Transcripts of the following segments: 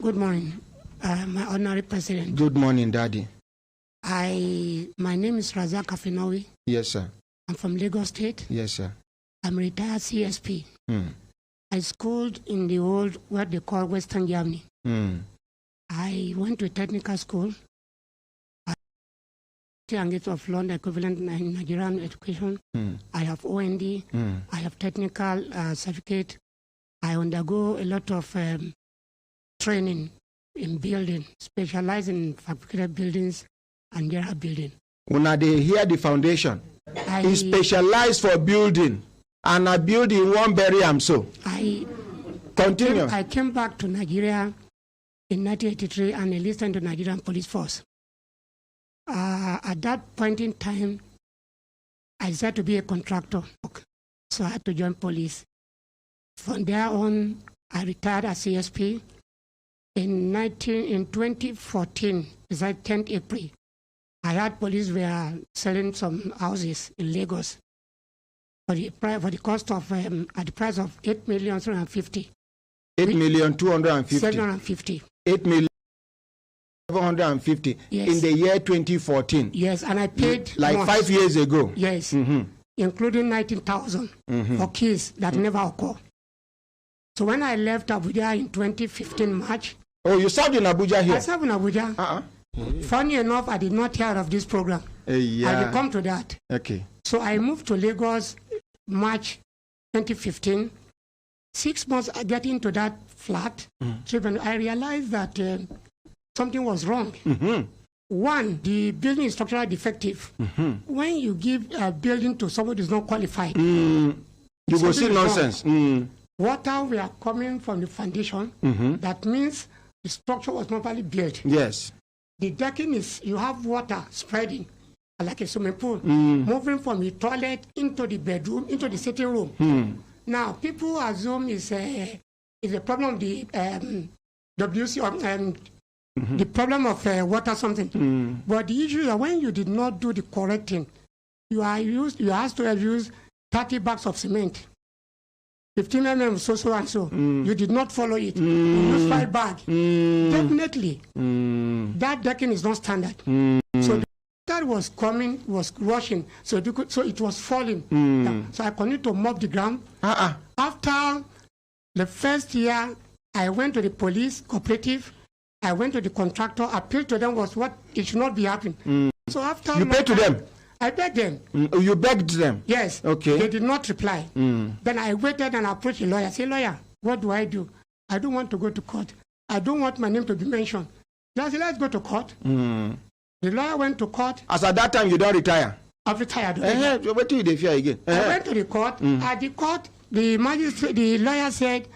Good morning, my honorary president. Good morning, Daddy. My name is Razak Afinawi. Yes, sir. I'm from Lagos State. Yes, sir. I'm retired CSP. I schooled in the old, what they call Western Germany. I went to a technical school. Gates of London equivalent in Nigerian education. I have OND. I have technical certificate. I undergo a lot of training in building, specializing in fabricated buildings and general building. When they hear the foundation, he specialized for building, and a building won't bury him. So continue. I came back to Nigeria in 1983 and enlisted into Nigerian Police Force. At that point in time, I decided to be a contractor, so I had to join police. From there on, I retired as CSP. In 2014, besides 10th April, I heard police were selling some houses in Lagos for the cost of at the price of 8,750,000. 8,250,000. 750. 8,750,000. Yes. In the year 2014. Yes, and I paid like once. 5 years ago. Yes, including 19,000 for keys that never occur. So when I left Abuja in 2015 March. Oh, you served in Abuja here? I served in Abuja. Funny enough, I did not hear of this program. Yeah. I will come to that. Okay. So I moved to Lagos March 2015. 6 months getting into that flat, I realized that something was wrong. One, the building is structurally defective. When you give a building to somebody who is not qualified, you will see nonsense. Water were coming from the foundation. That means the structure was not properly built. Yes. The decking is, you have water spreading like a swimming pool, moving from the toilet into the bedroom, into the sitting room. Now, people assume it's a problem of the WC or the problem of water something. But the issue is that when you did not do the correct thing, you asked to use 30 bags of cement, 15 mm so and so. You did not follow it. You used 5 bags. Definitely, that decking is not standard. So the water was coming, was rushing, so it was falling. So I continued to mop the ground. After the first year, I went to the police cooperative. I went to the contractor. Appeal to them was what it should not be happening. So after you paid to them. I begged them. You begged them? Yes. Okay. They did not reply. Then I waited and approached the lawyer. I said, lawyer, what do? I don't want to go to court. I don't want my name to be mentioned. I said, let's go to court. The lawyer went to court. As at that time, you don't retire? I've retired. What do you fear again? I went to the court. At the court, the magistrate, the lawyer said,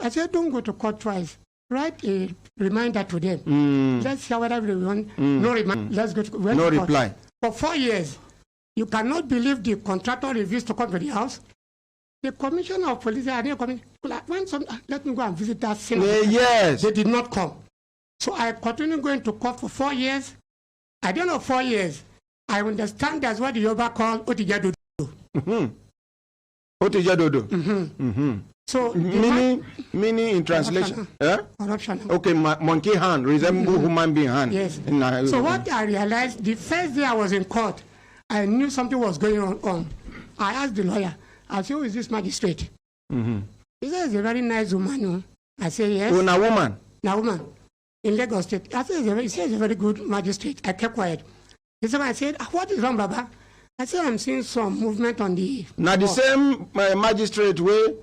I said, don't go to court twice. Write a reminder to them. Let's hear whether we want. No reminder. Let's go to no to reply. For 4 years, you cannot believe the contractor refused to come to the house. The commissioner of police, let me go and visit that scene. Yes. They did not come. So I continued going to court for 4 years. At the end of 4 years, I understand that's what the Yoruba call Otijadodo. Otijadodo. So meaning in translation, corruption. Okay, monkey hand resemble human being hand. Yes. So what I realized, the first day I was in court, I knew something was going on. I asked the lawyer, I said, who is this magistrate? He said, it's a very nice woman. No? I said, yes. Oh, a woman? A woman in Lagos State. I said, he said, it's a very good magistrate. I kept quiet. I said, what is wrong, Baba? I said, I'm seeing some movement on the... Now the same magistrate way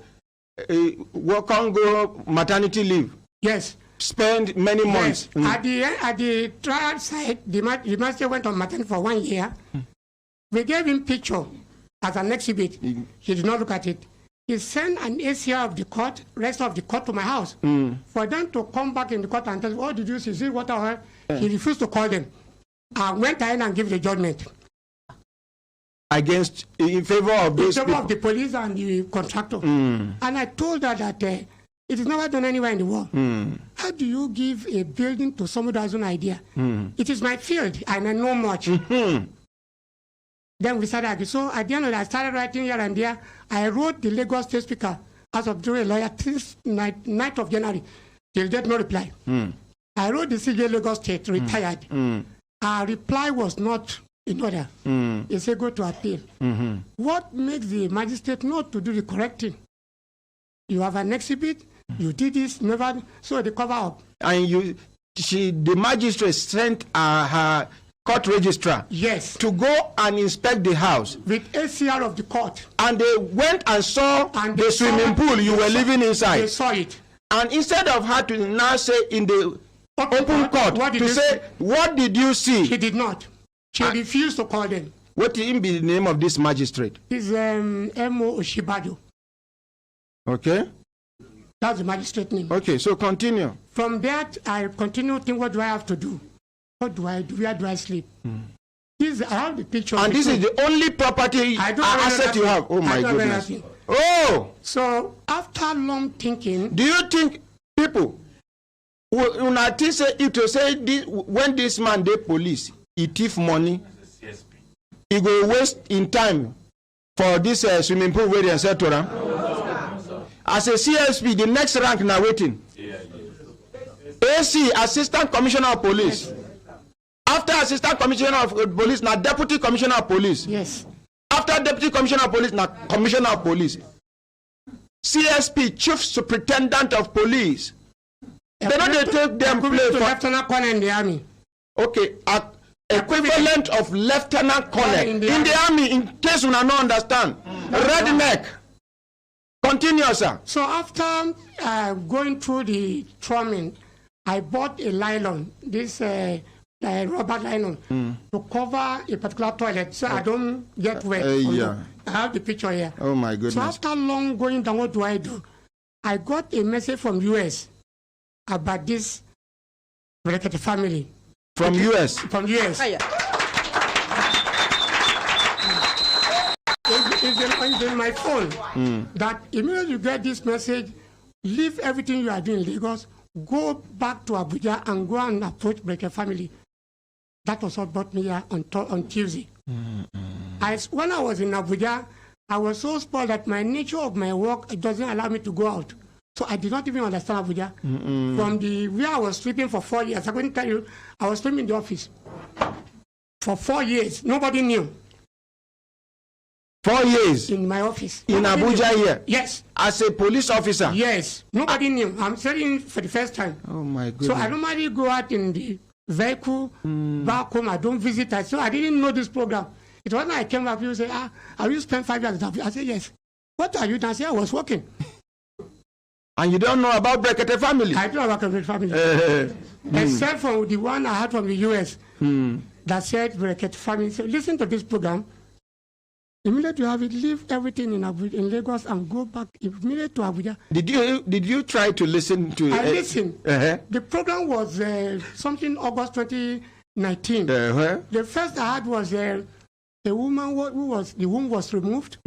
work on go maternity leave. Yes. Spend many months. At the trial side, the magistrate went on maternity for 1 year. We gave him picture as an exhibit. He did not look at it. He sent an ACR of the court, rest of the court to my house. For them to come back in the court and tell me, what did you see? See what I heard? He refused to call them. I went ahead and gave the judgment. In favor of those people? Of the police and the contractor. And I told her that it is never done anywhere in the world. How do you give a building to somebody who has an idea? It is my field and I know much. Then we started arguing. So at the end of it, I started writing here and there. I wrote the Lagos State Speaker as of a lawyer this 9th of January Till date, no reply. I wrote the CJ Lagos State, retired. Our reply was not in order. He said, go to appeal. What makes the magistrate not to do the correcting? You have an exhibit, you did this, never, so they cover up. And the magistrate sent her court registrar, yes, to go and inspect the house with ACR of the court. And they went and saw the swimming pool you were living inside. They saw it. And instead of her to now say in the open court to say, what did you see? She did not. She refused to call them. What will be the name of this magistrate? It's M.O. Oshibado. Okay. That's the magistrate name. Okay, so continue. From that, I continue thinking, what do I have to do? What do I do? Where do I sleep? I have the picture. And this is the only property asset you have. Oh my goodness. Oh! So after long thinking, do you think people when this man dey police, he thief money, he go waste in time for this swimming pool where they set to them? As a CSP, the next rank now waiting. AC, Assistant Commissioner of Police. Yes. After Assistant Commissioner of Police, now Deputy Commissioner of Police. Yes. After Deputy Commissioner of Police, now Commissioner of Police. CSP, Chief Superintendent of Police. They don't take them play for Lieutenant Colonel in the army. Okay, equivalent of Lieutenant Colonel in the army. In case you don't understand, redneck. Continue, sir. So after going through the trauma, I bought a nylon, this rubber nylon, to cover a particular toilet so I don't get wet. Yeah. I have the picture here. Oh my goodness. So after long going down, what do? I got a message from US about this Brekete family. From US? From US. It's in my phone that immediately you get this message, leave everything you are doing in Lagos, go back to Abuja and go and approach Brekete family. That was what brought me here on Tuesday. When I was in Abuja, I was so spoiled that my nature of my work doesn't allow me to go out. So I did not even understand Abuja. From where I was sleeping for 4 years, I couldn't tell you, I was sleeping in the office for 4 years. Nobody knew. 4 years? In my office. In Abuja here? Yes. As a police officer? Yes. Nobody knew. I'm saying for the first time. Oh my goodness. So I normally go out in the vehicle, back home, I don't visit. So I didn't know this program. It was when I came back, people say, have you spent 5 years? I said, yes. What are you doing? I said, I was working. And you don't know about Brekete family? I don't know about Brekete family. Except for the one I had from the US that said Brekete family. So listen to this program. Immediately you have it, leave everything in Lagos and go back immediately to Abuja. Did you try to listen to it? I listened. The program was something August 2019. The first I had was a woman the womb was removed.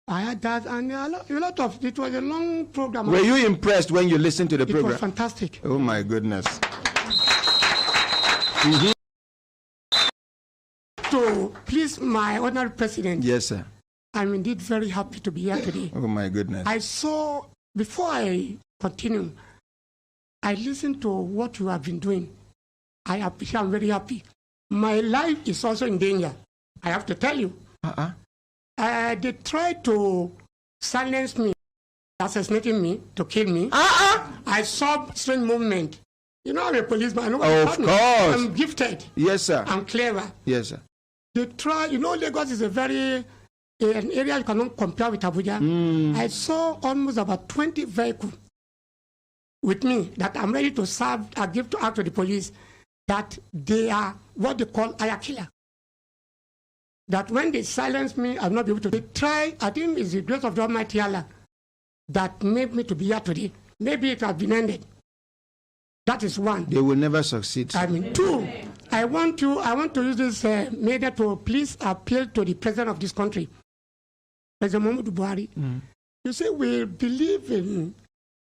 I had that, and a lot of it was a long program. Were you impressed when you listened to the program? It was fantastic. Oh my goodness. To please my honorary president. Yes, sir. I'm indeed very happy to be here today. Oh my goodness. I saw, before I continue, I listened to what you have been doing. I'm very happy. My life is also in danger. I have to tell you. They tried to silence me, assassinating me, to kill me. I saw strange movement. You know, I'm a policeman. Of course. I'm gifted. Yes, sir. I'm clever. Yes, sir. They try, Lagos is an area you cannot compare with Abuja. I saw almost about 20 vehicles with me that I'm ready to serve, I give to the police, that they are what they call ayakila. That when they silence me, I'll not be able to. They try, I think it's the grace of the Almighty Allah that made me to be here today. Maybe it has been ended. That is one. They will never succeed. I mean, two, I want to use this media to please appeal to the president of this country, President Muhammadu Buhari. You see, we believe in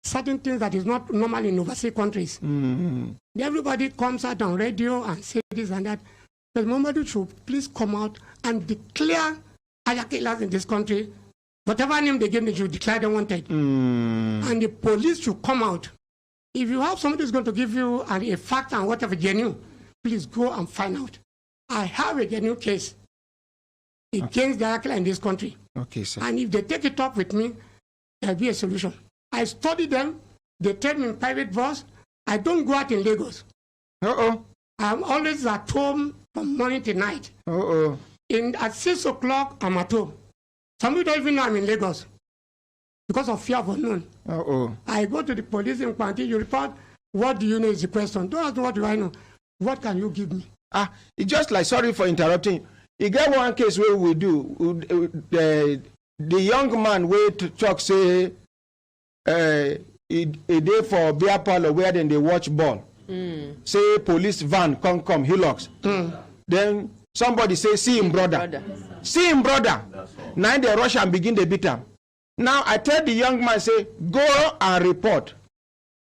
certain things that is not normal in overseas countries. Everybody comes out on radio and say this and that. President Muhammadu should please come out and declare ayakilas in this country. Whatever name they give, they should declare they wanted. And the police should come out If you have somebody who's going to give you a fact and whatever genuine, please go and find out. I have a genuine case against the alkali in this country. Okay, sir. And if they take it up with me, there'll be a solution. I study them. They take me in private bus. I don't go out in Lagos. I'm always at home from morning to night. At 6 o'clock, I'm at home. Somebody don't even know I'm in Lagos because of fear of unknown. I go to the police in Kwanti, you report, what do you know is the question. Don't ask what do I know. What can you give me? It's just like, sorry for interrupting. You get one case where we do, the young man where to talk say, a day for beer parlor where then they watch ball. Say police van come hillocks. Then somebody say see him brother. See him brother. Now they rush and begin to beat him. Now I tell the young man, say go and report.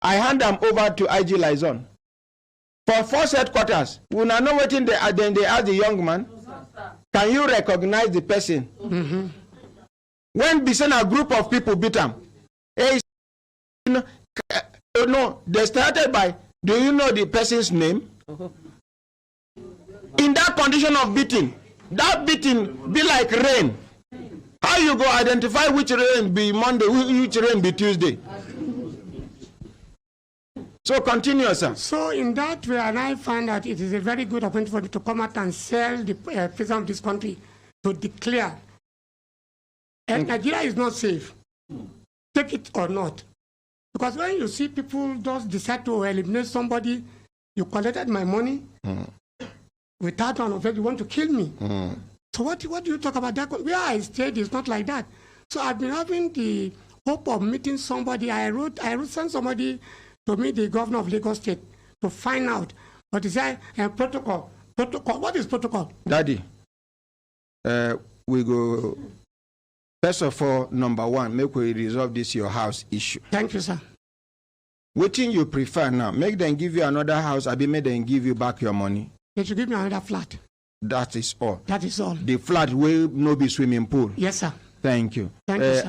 I hand them over to IG Liaison. For force headquarters, we now know what in the then they ask the young man, can you recognize the person? When a group of people beat him, no, they started by, do you know the person's name? In that condition of beating, that beating be like rain. How you go identify which rain be Monday, which rain be Tuesday? So continue, sir. So in that way, and I find that it is a very good opportunity for me to come out and sell the president of this country to declare Nigeria is not safe. Take it or not. Because when you see people just decide to eliminate somebody, you collected my money, without an offense, you want to kill me. So what do you talk about that? Where I stayed is not like that. So I've been having the hope of meeting somebody. I sent somebody to meet the governor of Lagos State to find out what is that protocol. Protocol. What is protocol? Daddy, we go. First of all, number one, make we resolve this your house issue. Thank you, sir. What thing you prefer now? Make them give you another house, or make them give you back your money? They should give me another flat. That is all. That is all. The flat will no be swimming pool. Yes, sir. Thank you. Thank you, sir.